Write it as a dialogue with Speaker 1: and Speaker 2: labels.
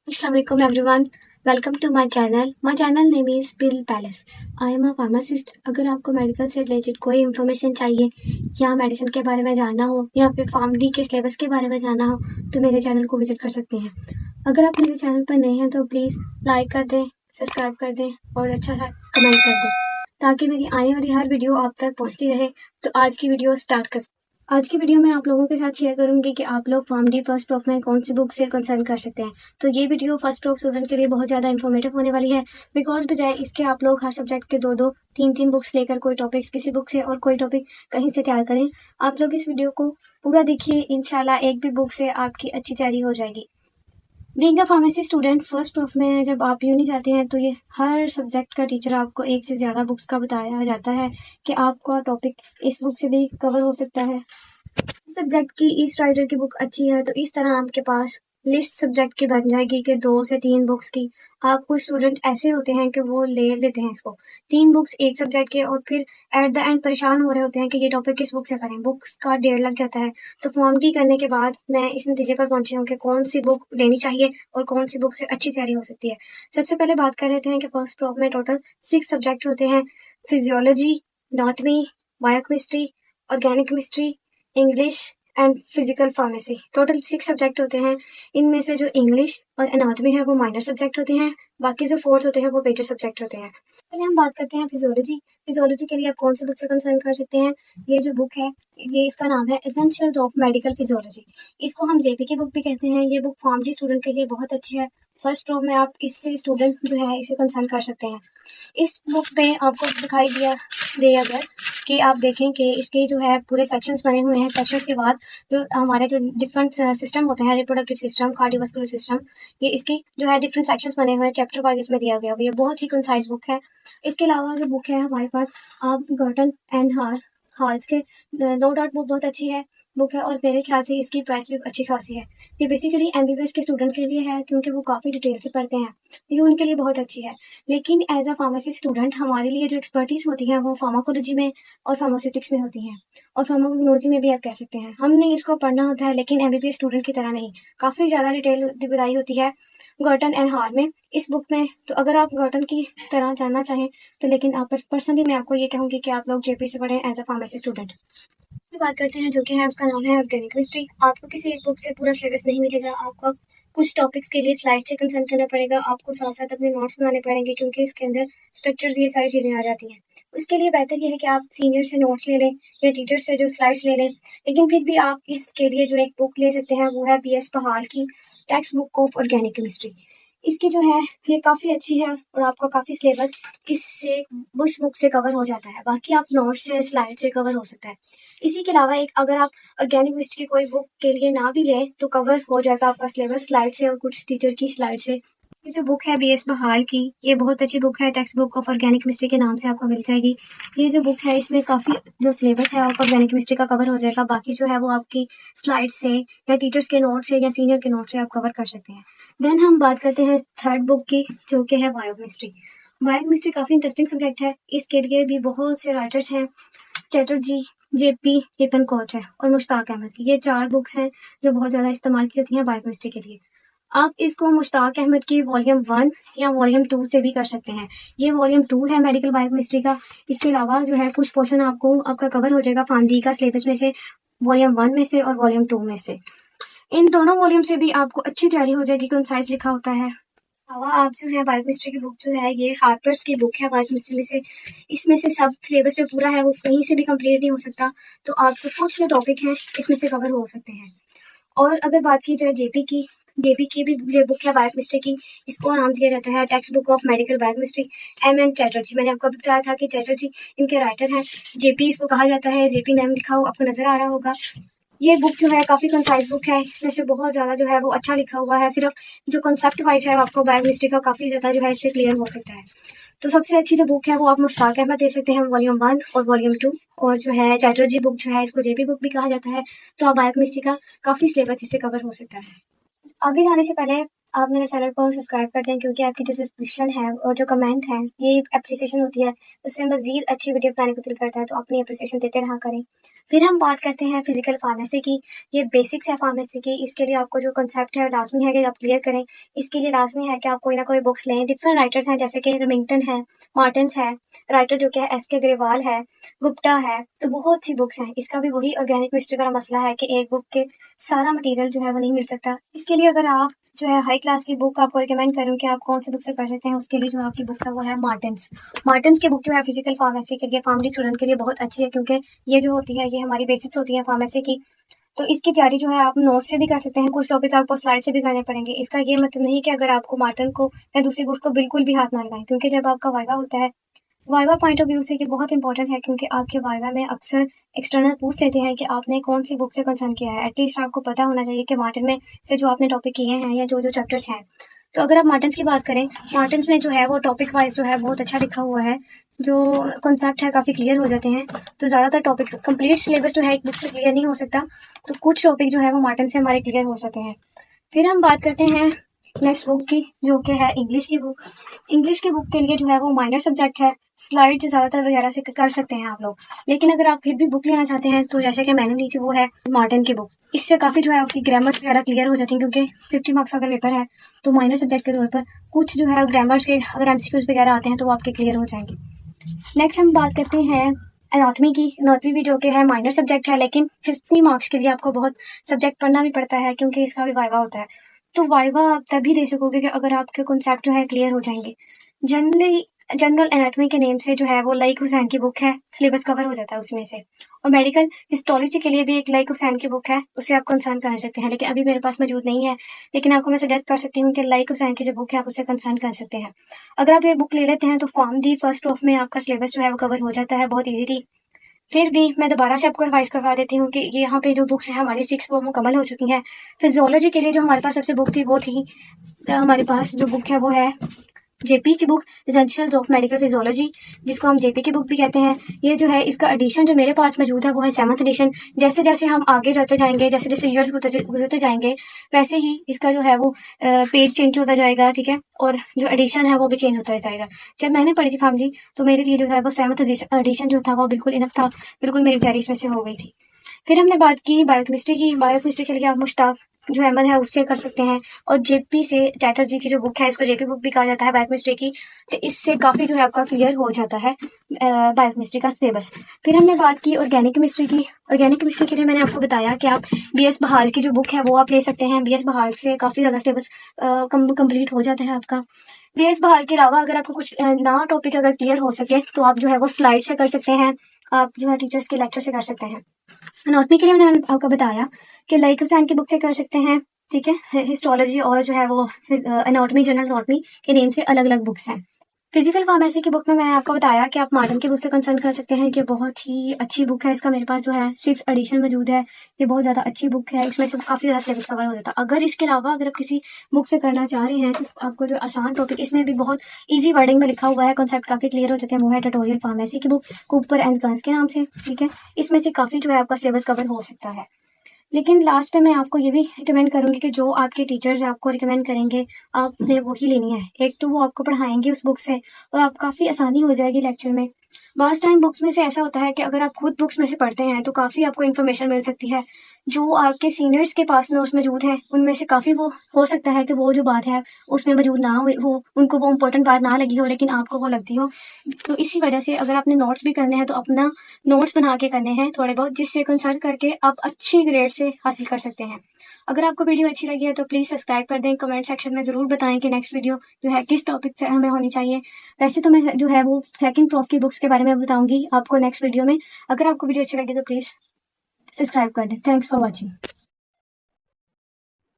Speaker 1: Assalamualaikum everyone. Welcome to my channel. My channel name is Pill Palace. I am a pharmacist. अगर आपको medical से related कोई information चाहिए या medicine के बारे में जानना हो या फिर फॉर्म डी के सिलेबस के बारे में जानना हो तो मेरे चैनल को विजिट कर सकते हैं। अगर आप मेरे चैनल पर नए हैं तो प्लीज़ लाइक कर दें, सब्सक्राइब कर दें और अच्छा सा कमेंट कर दें ताकि मेरी आने वाली हर वीडियो आप तक पहुँचती रहे। तो आज की वीडियो स्टार्ट कर। आज की वीडियो में आप लोगों के साथ शेयर करूंगी कि आप लोग फॉर्म डी फर्स्ट प्रॉफ में कौन सी बुक से कंसल्ट कर सकते हैं। तो ये वीडियो फर्स्ट प्रॉफ स्टूडेंट के लिए बहुत ज़्यादा इन्फॉर्मेटिव होने वाली है बिकॉज बजाय इसके आप लोग हर सब्जेक्ट के दो दो तीन तीन बुक्स लेकर कोई टॉपिक्स किसी बुक से और कोई टॉपिक कहीं से तैयार करें। आप लोग इस वीडियो को पूरा देखिए, इंशाल्लाह एक भी बुक से आपकी अच्छी तैयारी हो जाएगी। Being a pharmacy student first prof में जब आप यूनी जाते हैं तो ये हर सब्जेक्ट का टीचर आपको एक से ज़्यादा बुक्स का बताया जाता है कि आपका टॉपिक इस बुक से भी कवर हो सकता है। सब्जेक्ट की इस राइटर की बुक अच्छी है तो इस तरह आपके पास लिस्ट सब्जेक्ट की बन जाएगी कि 2 से 3 बुक्स की। आप कुछ स्टूडेंट ऐसे होते हैं कि वो ले लेते हैं इसको 3 बुक्स एक सब्जेक्ट के और फिर एट द एंड परेशान हो रहे होते हैं कि ये टॉपिक किस बुक से करें, बुक्स का ढेर लग जाता है। तो फॉर्म डी करने के बाद मैं इस नतीजे पर पहुंची हूँ कि कौन सी बुक लेनी चाहिए और कौन सी बुक से अच्छी तैयारी हो सकती है। सबसे पहले बात कर लेते हैं कि फर्स्ट प्रॉफ में टोटल 6 सब्जेक्ट होते हैं। Physiology, anatomy, biochemistry, organic chemistry, English and physical pharmacy. Total 6 subject होते हैं। इनमें से जो इंग्लिश और एनाटॉमी है वो माइनर सब्जेक्ट होते हैं, बाकी जो 4th होते हैं वो मेजर सब्जेक्ट होते हैं। पहले हम बात करते हैं फिजियोलॉजी। फिजियोलॉजी के लिए आप कौन सी बुक से कंसर्न कर सकते हैं। ये जो बुक है ये इसका नाम है एसेंशियल्स ऑफ मेडिकल फिजियोलॉजी। इसको हम जेपी की बुक भी कहते हैं। ये बुक फॉर्म डी स्टूडेंट के लिए बहुत अच्छी है। फर्स्ट रो में आप इससे स्टूडेंट जो है इसे कंसर्न कर सकते हैं। इस बुक में आपको दिखाई दिया दे अगर कि आप देखें कि इसके जो है पूरे सेक्शंस बने हुए हैं। सेक्शंस के बाद जो हमारे जो डिफरेंट सिस्टम होते हैं, रिप्रोडक्टिव सिस्टम, कार्डियोवास्कुलर सिस्टम, ये इसके जो है डिफरेंट सेक्शंस बने हुए हैं, चैप्टर वाइज इसमें दिया गया हुआ है। ये बहुत ही कंसाइज बुक है। इसके अलावा जो बुक है हमारे पास आप गर्टन एंड हॉल्स के नो डाउट बुक बहुत अच्छी है बुक है और मेरे ख्याल से इसकी प्राइस भी अच्छी खासी है। ये बेसिकली एमबीबीएस के स्टूडेंट के लिए है क्योंकि वो काफ़ी डिटेल से पढ़ते हैं, ये उनके लिए बहुत अच्छी है। लेकिन एज अ फार्मेसी स्टूडेंट हमारे लिए जो एक्सपर्टीज़ होती है वो फार्माकोलॉजी में और फार्मास्यूटिक्स में होती हैं और फार्माकोग्नोसी में भी आप कह सकते हैं। हमने इसको पढ़ना होता है लेकिन एमबीबीएस स्टूडेंट की तरह नहीं, काफ़ी ज़्यादा डिटेल बताई होती है गर्टन एंड हॉल में इस बुक में। तो अगर आप गर्टन की तरह जानना चाहें तो लेकिन आप पर्सनली मैं आपको ये कहूँगी कि आप लोग जेपी से पढ़ें एज अ फार्मेसी स्टूडेंट। बात करते हैं जो कि है उसका नाम है ऑर्गेनिक केमिस्ट्री। आपको किसी एक बुक से पूरा सिलेबस नहीं मिलेगा, आपको कुछ टॉपिक्स के लिए स्लाइड से कंसर्न करना पड़ेगा, आपको साथ साथ अपने नोट्स बनाने पड़ेंगे क्योंकि इसके अंदर स्ट्रक्चर्स ये सारी चीज़ें आ जाती हैं। उसके लिए बेहतर ये है कि आप सीनियर से नोट्स ले लें या टीचर से जो स्लाइड्स ले लें। लेकिन फिर भी आप इसके लिए जो एक बुक ले सकते हैं वो है BS पहाल की text book of organic chemistry. इसकी जो है ये काफ़ी अच्छी है और आपका काफ़ी सिलेबस इससे उस बुक से कवर हो जाता है। बाकी आप नोट्स से स्लाइड से कवर हो सकता है। इसी के अलावा एक अगर आप ऑर्गेनिक केमिस्ट्री की कोई बुक के लिए ना भी लें तो कवर हो जाएगा आपका सिलेबस स्लाइड से और कुछ टीचर की स्लाइड से। ये जो बुक है BS बहाल की ये बहुत अच्छी बुक है, text book of organic chemistry के नाम से आपको मिल जाएगी। ये जो बुक है इसमें काफ़ी जो सिलेबस है आपका ऑर्गेनिक केमिस्ट्री का कवर हो जाएगा, बाकी जो है वो आपकी स्लाइड से या टीचर्स के नोट से या सीनियर के नोट से आप कवर कर सकते हैं। देन हम बात करते हैं थर्ड बुक की जो कि है बायोकेमिस्ट्री। बायोकेमिस्ट्री काफ़ी इंटरेस्टिंग सब्जेक्ट है। इसके लिए भी बहुत से राइटर्स हैं, चैटर्जी, जेपी, रिपन कोच है और मुश्ताक अहमद की। ये 4 बुक्स हैं जो बहुत ज़्यादा इस्तेमाल की जाती हैं बायोकेमिस्ट्री के लिए। आप इसको मुश्ताक अहमद की वॉल्यूम 1 या वॉल्यूम 2 से भी कर सकते हैं। ये वॉल्यूम 2 है मेडिकल बायोकेमिस्ट्री का। इसके अलावा जो है कुछ पोर्शन आपको आपका कवर हो जाएगा फॉर्म डी का सिलेबस में से, वॉल्यूम 1 में से और वॉल्यूम 2 में से। इन दोनों वॉल्यूम से भी आपको अच्छी तैयारी हो जाएगी, कंसाइज लिखा होता है। आप जो है बायोकेमिस्ट्री की बुक जो है ये हार्पर्स की बुक है बायोकेमिस्ट्री में से। इसमें से सब सिलेबस जो पूरा है वो कहीं से भी कंप्लीट नहीं हो सकता, तो आपको कुछ जो टॉपिक हैं इसमें से कवर हो सकते हैं। और अगर बात की जाए जेपी की भी ये बुक है बायोकेमिस्ट्री की। इसको नाम दिया जाता है text book of medical biochemistry. MN Chatterjee, मैंने आपको अभी बताया था कि चैटर्जी इनके राइटर हैं। जेपी इसको कहा जाता है, जेपी नेम लिखा हुआ आपको नजर आ रहा होगा। ये बुक जो है काफ़ी कंसाइज बुक है, इसमें से बहुत ज़्यादा जो है वो अच्छा लिखा हुआ है। सिर्फ जो कंसेप्ट वाइज है आपको बायोकेमिस्ट्री का काफ़ी ज़्यादा जो है इससे क्लियर हो सकता है। तो सबसे अच्छी जो बुक है वो आप मुश्ताक अहमद दे सकते हैं, वॉल्यूम 1 और वॉल्यूम 2। और जो है चैटर्जी बुक जो है इसको जेपी बुक भी कहा जाता है। तो आप बायोकेमिस्ट्री का काफ़ी सिलेबस इससे कवर हो सकता है। आगे जाने से पहले आप मेरे चैनल को सब्सक्राइब कर दें, क्योंकि आपकी जो सब्सक्रिप्शन है और जो कमेंट है, ये एप्रिसिएशन होती है, उससे मज़ीद अच्छी वीडियो बनाने को दिल करता है, तो अपनी एप्रिसिएशन देते रहा करें। फिर हम बात करते हैं फिजिकल फार्मेसी की। ये बेसिक्स है फार्मेसी की। इसके लिए आपको जो कॉन्सेप्ट है लाज़मी है कि आप क्लियर करें। इसके लिए लाज़मी है कि आप कोई ना कोई बुक्स लें। डिफरेंट राइटर्स हैं, जैसे कि रिमिंगटन है, मार्टिन्स है, राइटर जो कि है एस के अग्रवाल है, गुप्ता है, तो बहुत सी बुक्स हैं। इसका भी वही ऑर्गेनिक केमिस्ट्री का मसला है कि एक बुक के सारा मटेरियल जो है वो नहीं मिल सकता। इसके लिए अगर आप जो है हाई क्लास की बुक आपको रिकमेंड करूँ कि आप कौन सी बुक से पढ़ सकते हैं, उसके लिए जो आपकी बुक है वो है मार्टिन्स। मार्टिन्स की बुक जो है फिजिकल फार्मेसी के लिए, फैमिली स्टूडेंट के लिए बहुत अच्छी है, क्योंकि ये जो होती है ये हमारी बेसिक्स होती है फार्मेसी की। तो इसकी तैयारी जो है आप नोट से भी कर सकते हैं, कुछ टॉपिक आपको स्लाइड से भी करने पड़ेंगे। इसका ये मतलब नहीं कि अगर आपको मार्टिन को या दूसरी बुक को बिल्कुल भी हाथ ना लगाएं, क्योंकि जब आपका वाइवा होता है, वाइवा पॉइंट ऑफ व्यू से ये बहुत इंपॉर्टेंट है, क्योंकि आपके वाइवा में अक्सर एक्सटर्नल पूछ लेते हैं कि आपने कौन सी बुक से कंसर्न किया है। एटलीस्ट आपको पता होना चाहिए कि मार्टिन में से जो आपने टॉपिक किए हैं या जो जो चैप्टर्स हैं। तो अगर आप मार्टिन्स की बात करें, मार्टिन्स में जो है वो टॉपिक वाइज जो है बहुत अच्छा लिखा हुआ है, जो कॉन्सेप्ट है काफ़ी क्लियर हो जाते हैं। तो ज़्यादातर टॉपिक कंप्लीट सिलेबस जो है एक बुक से क्लियर नहीं हो सकता, तो कुछ टॉपिक जो है वो मार्टिन से हमारे क्लियर हो जाते हैं। फिर हम बात करते हैं नेक्स्ट बुक की, जो कि है इंग्लिश की बुक। इंग्लिश की बुक के लिए जो है वो माइनर सब्जेक्ट है, स्लाइड ज़्यादातर वगैरह से कर सकते हैं आप लोग। लेकिन अगर आप फिर भी बुक लेना चाहते हैं, तो जैसे कि मैंने ली थी, वो है मार्टिन की बुक। इससे काफ़ी जो है आपकी ग्रामर वगैरह क्लियर हो जाती है, क्योंकि 50 मार्क्स अगर पेपर है तो माइनर सब्जेक्ट के तौर पर कुछ जो है ग्रामर्स के अगर एमसीक्यूज वगैरह आते हैं तो वो आपके क्लियर हो जाएंगे। नेक्स्ट हम बात करते हैं एनाटॉमी की। एनाटॉमी भी जो कि है माइनर सब्जेक्ट है, लेकिन 50 मार्क्स के लिए आपको बहुत सब्जेक्ट पढ़ना भी पड़ता है, क्योंकि इसका भी वाइवा होता है। तो वाइवा आप तभी दे सकोगे कि अगर आपके कॉन्सेप्ट जो है क्लियर हो जाएंगे। जनरली जनरल एनाटॉमी के नेम से जो है वो लाइक हुसैन की बुक है, सिलेबस कवर हो जाता है उसमें से। और मेडिकल हिस्टोलॉजी के लिए भी एक लाइक हुसैन की बुक है, उससे आप कंसर्न कर सकते हैं, लेकिन अभी मेरे पास मौजूद नहीं है। लेकिन आपको मैं सजेस्ट कर सकती हूँ कि लाइक हुसैन की जो बुक है आप उससे कंसर्न कर सकते हैं। अगर आप ये बुक ले लेते हैं तो फॉर्म दी फर्स्ट ऑफ में आपका सिलेबस जो है वो कवर हो जाता है बहुत ईजीली। फिर भी मैं दोबारा से आपको रिवाइज करवा देती हूँ कि ये यहाँ पे जो बुक्स हैं हमारी 6 वो मुकम्मल हो चुकी हैं। फिजियोलॉजी के लिए जो हमारे पास सबसे बुक थी वो थी, हमारे पास जो बुक है वो है जेपी की book, essentials of medical physiology, जिसको हम जेपी की बुक भी कहते हैं। ये जो है इसका एडिशन जो मेरे पास मौजूद है वो है 7th एडिशन। जैसे जैसे हम आगे जाते जाएंगे, जैसे जैसे ईयर्स गुजरते जाएंगे, वैसे ही इसका जो है वो पेज चेंज होता जाएगा, ठीक है, और जो एडिशन है वो भी चेंज होता जाएगा। जब मैंने पढ़ी थी फैमिली, तो मेरे लिए जो है वो 7th एडिशन जो था वो बिल्कुल इनफ था, बिल्कुल मेरी तैयारी इसमें से हो गई थी। फिर हमने बात की बायोकेमिस्ट्री की। बायोकेमिस्ट्री के लिए आप मुश्ताक जो अहमद है उससे कर सकते हैं, और जेपी से चैटर्जी की जो बुक है, इसको जेपी बुक भी कहा जाता है बायोकेमिस्ट्री की, तो इससे काफ़ी जो है आपका क्लियर हो जाता है बायोकेमिस्ट्री का सिलेबस। फिर हमने बात की ऑर्गेनिक केमिस्ट्री की। ऑर्गेनिक केमिस्ट्री के लिए मैंने आपको बताया कि आप BS बहाल की जो बुक है वो आप ले सकते हैं। BS बहाल से काफ़ी ज़्यादा सिलेबस कंप्लीट हो जाता है आपका। BS बहाल के अलावा अगर आपको कुछ नया टॉपिक अगर क्लियर हो सके, तो आप जो है वो स्लाइड से कर सकते हैं, आप जो है टीचर्स के लेक्चर से कर सकते हैं। एनाटॉमी के लिए मैंने आपको बताया कि लाइक हुसैन की बुक से कर सकते हैं, ठीक है। हिस्टोलॉजी और जो है वो एनाटॉमी, जनरल एनाटॉमी के नेम से अलग अलग बुक्स हैं। फिजिकल फार्मेसी की बुक में मैंने आपको बताया कि आप मार्टिन की बुक से कंसर्न कर सकते हैं, कि बहुत ही अच्छी बुक है। इसका मेरे पास जो है 6th एडिशन मौजूद है। ये बहुत ज़्यादा अच्छी बुक है, इसमें से काफ़ी ज़्यादा सिलेबस कवर हो जाता है। अगर इसके अलावा अगर आप किसी बुक से करना चाह रहे हैं, तो आपको जो आसान टॉपिक, इसमें भी बहुत ईजी वर्डिंग में लिखा हुआ है, कॉन्सेप्ट काफ़ी क्लियर हो जाते हैं, वो है ट्यूटोरियल फार्मेसी की बुक, कूपर एंड गन्स के नाम से, ठीक है। इसमें से काफ़ी जो है आपका सिलेबस कवर हो सकता है। लेकिन लास्ट पे मैं आपको ये भी रिकमेंड करूँगी कि जो आपके टीचर्स आपको रिकमेंड करेंगे, आपने वही लेनी है। एक तो वो आपको पढ़ाएँगे उस बुक से, और आप काफ़ी आसानी हो जाएगी लेक्चर में। बहुत टाइम बुक्स में से ऐसा होता है कि अगर आप खुद बुक्स में से पढ़ते हैं, तो काफ़ी आपको इन्फॉर्मेशन मिल सकती है। जो आपके सीनियर्स के पास नोट्स मौजूद हैं, उनमें से काफ़ी वो हो सकता है कि वो जो बात है उसमें मौजूद ना हो, उनको वो इम्पोर्टेंट बात ना लगी हो, लेकिन आपको वो लगती हो। तो इसी वजह से अगर आपने नोट्स भी करने हैं, तो अपना नोट्स बना के करने हैं थोड़े बहुत, जिससे कंसल्ट करके आप अच्छी ग्रेड से हासिल कर सकते हैं। अगर आपको वीडियो अच्छी लगी है तो प्लीज़ सब्सक्राइब कर दें। कमेंट सेक्शन में ज़रूर बताएं कि नेक्स्ट वीडियो जो है किस टॉपिक से हमें होनी चाहिए। वैसे तो मैं जो है वो सेकंड प्रॉफ की बुक्स के बारे में बताऊंगी आपको नेक्स्ट वीडियो में। अगर आपको वीडियो अच्छी लगी तो प्लीज़ सब्सक्राइब कर दें। Thanks for watching.